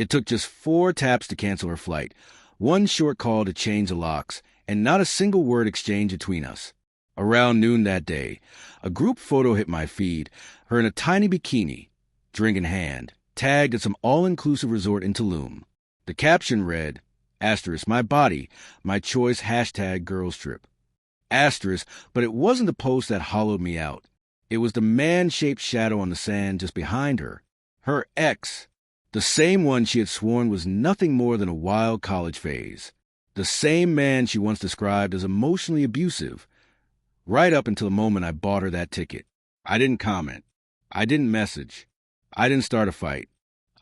It took just 4 taps to cancel her flight, one short call to change the locks, and not a single word exchanged between us. Around noon that day, a group photo hit my feed, her in a tiny bikini, drink in hand, tagged at some all-inclusive resort in Tulum. The caption read, "My body, my choice, #girls trip." But it wasn't the post that hollowed me out. It was the man-shaped shadow on the sand just behind her. Her ex. The same one she had sworn was nothing more than a wild college phase. The same man she once described as emotionally abusive. Right up until the moment I bought her that ticket. I didn't comment. I didn't message. I didn't start a fight.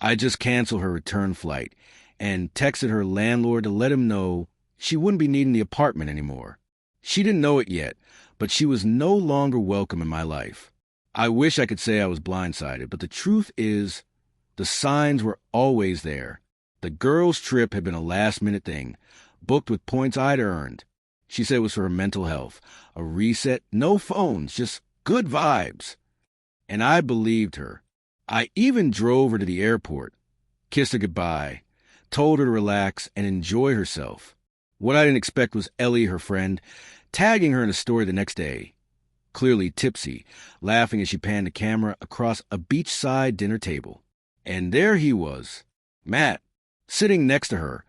I just canceled her return flight and texted her landlord to let him know she wouldn't be needing the apartment anymore. She didn't know it yet, but she was no longer welcome in my life. I wish I could say I was blindsided, but the truth is, the signs were always there. The girls' trip had been a last-minute thing, booked with points I'd earned. She said it was for her mental health, a reset, no phones, just good vibes. And I believed her. I even drove her to the airport, kissed her goodbye, told her to relax and enjoy herself. What I didn't expect was Ellie, her friend, tagging her in a story the next day, clearly tipsy, laughing as she panned the camera across a beachside dinner table. And there he was, Matt, sitting next to her,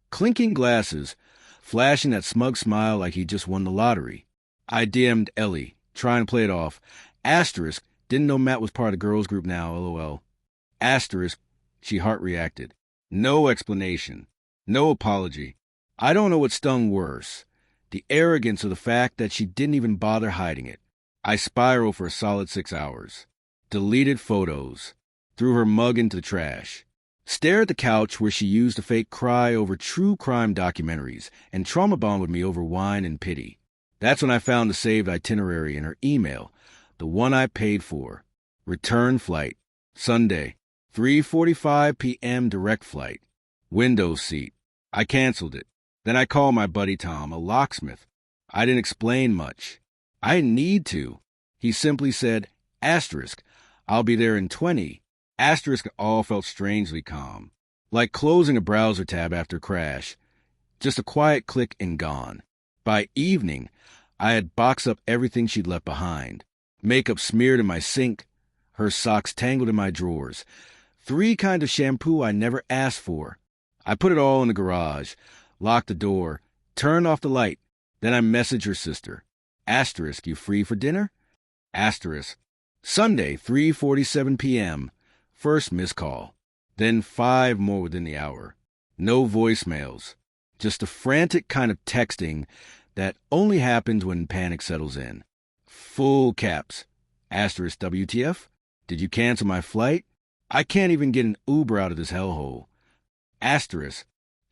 clinking glasses, flashing that smug smile like he just won the lottery. I DM'd Ellie, trying to play it off. Didn't know Matt was part of the girls group now, LOL. She heart reacted. No explanation. No apology. I don't know what stung worse. The arrogance of the fact that she didn't even bother hiding it. I spiraled for a solid 6 hours. Deleted photos. Threw her mug into the trash. Stared at the couch where she used to fake cry over true crime documentaries and trauma bond with me over wine and pity. That's when I found the saved itinerary in her email, the one I paid for. Return flight. Sunday. 3:45 p.m. direct flight. Window seat. I canceled it. Then I called my buddy Tom, a locksmith. I didn't explain much. I didn't need to. He simply said, I'll be there in 20. All felt strangely calm. Like closing a browser tab after a crash. Just a quiet click and gone. By evening, I had boxed up everything she'd left behind. Makeup smeared in my sink. Her socks tangled in my drawers. 3 kinds of shampoo I never asked for. I put it all in the garage. Locked the door, turned off the light. Then I messaged her sister. You free for dinner? Sunday, 3:47 p.m. First missed call. Then 5 more within the hour. No voicemails. Just a frantic kind of texting that only happens when panic settles in. Full caps. WTF? Did you cancel my flight? I can't even get an Uber out of this hellhole.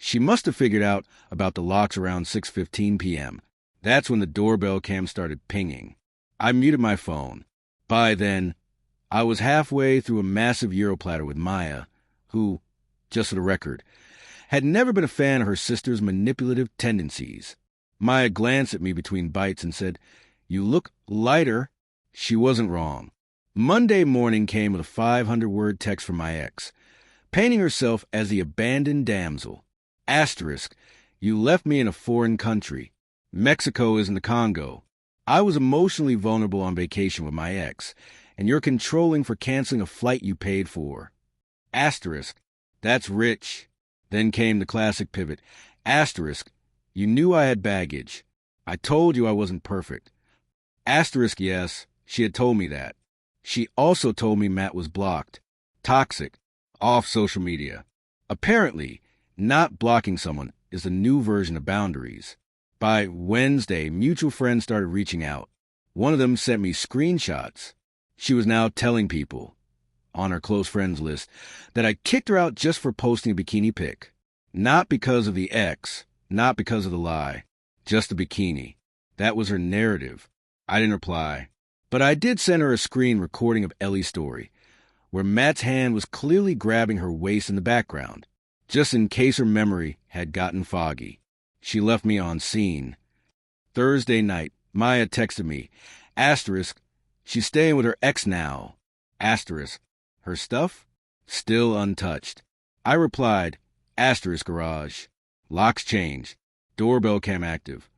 She must have figured out about the locks around 6:15 p.m. That's when the doorbell cam started pinging. I muted my phone. By then, I was halfway through a massive Euro platter with Maya, who, just for the record, had never been a fan of her sister's manipulative tendencies. Maya glanced at me between bites and said, "You look lighter." She wasn't wrong. Monday morning came with a 500-word text from my ex, painting herself as the abandoned damsel. You left me in a foreign country. Mexico isn't the Congo. I was emotionally vulnerable on vacation with my ex, and you're controlling for canceling a flight you paid for. That's rich. Then came the classic pivot. You knew I had baggage. I told you I wasn't perfect. Yes, she had told me that. She also told me Matt was blocked. Toxic. Off social media. Apparently, not blocking someone is the new version of boundaries. By Wednesday, mutual friends started reaching out. One of them sent me screenshots. She was now telling people, on her close friends list, that I kicked her out just for posting a bikini pic. Not because of the ex, not because of the lie, just the bikini. That was her narrative. I didn't reply. But I did send her a screen recording of Ellie's story, where Matt's hand was clearly grabbing her waist in the background, just in case her memory had gotten foggy. She left me on scene. Thursday night, Maya texted me, she's staying with her ex now. Her stuff? Still untouched. I replied, asterisk garage. Locks changed. Doorbell cam active.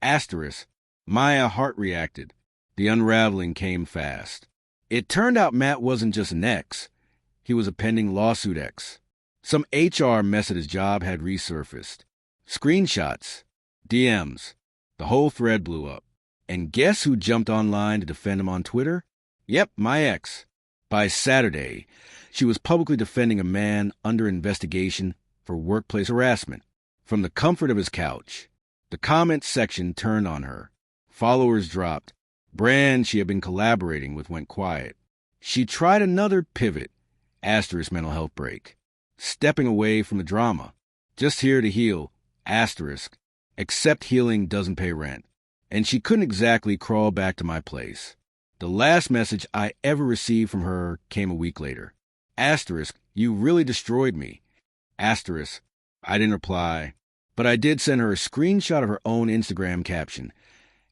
Asterisk. Maya heart reacted. The unraveling came fast. It turned out Matt wasn't just an ex. He was a pending lawsuit ex. Some HR mess at his job had resurfaced. Screenshots. DMs. The whole thread blew up. And guess who jumped online to defend him on Twitter? Yep, my ex. By Saturday, she was publicly defending a man under investigation for workplace harassment from the comfort of his couch. The comments section turned on her. Followers dropped. Brands she had been collaborating with went quiet. She tried another pivot, asterisk mental health break. Stepping away from the drama. Just here to heal, asterisk. Except healing doesn't pay rent. And she couldn't exactly crawl back to my place. The last message I ever received from her came a week later. Asterisk, you really destroyed me. Asterisk, I didn't reply, but I did send her a screenshot of her own Instagram caption.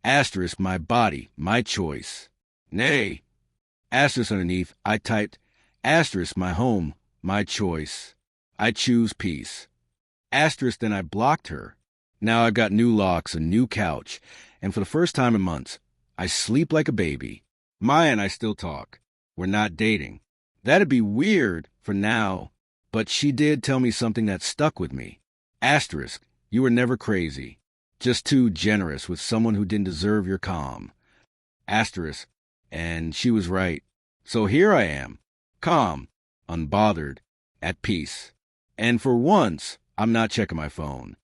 Asterisk, my body, my choice. Nay. Asterisk underneath, I typed, asterisk, my home, my choice. I choose peace. Asterisk, then I blocked her. Now I've got new locks, a new couch, and for the first time in months, I sleep like a baby. Maya and I still talk. We're not dating. That'd be weird for now, but she did tell me something that stuck with me. Asterisk, you were never crazy. Just too generous with someone who didn't deserve your calm. Asterisk, and she was right. So here I am, calm, unbothered, at peace. And for once, I'm not checking my phone.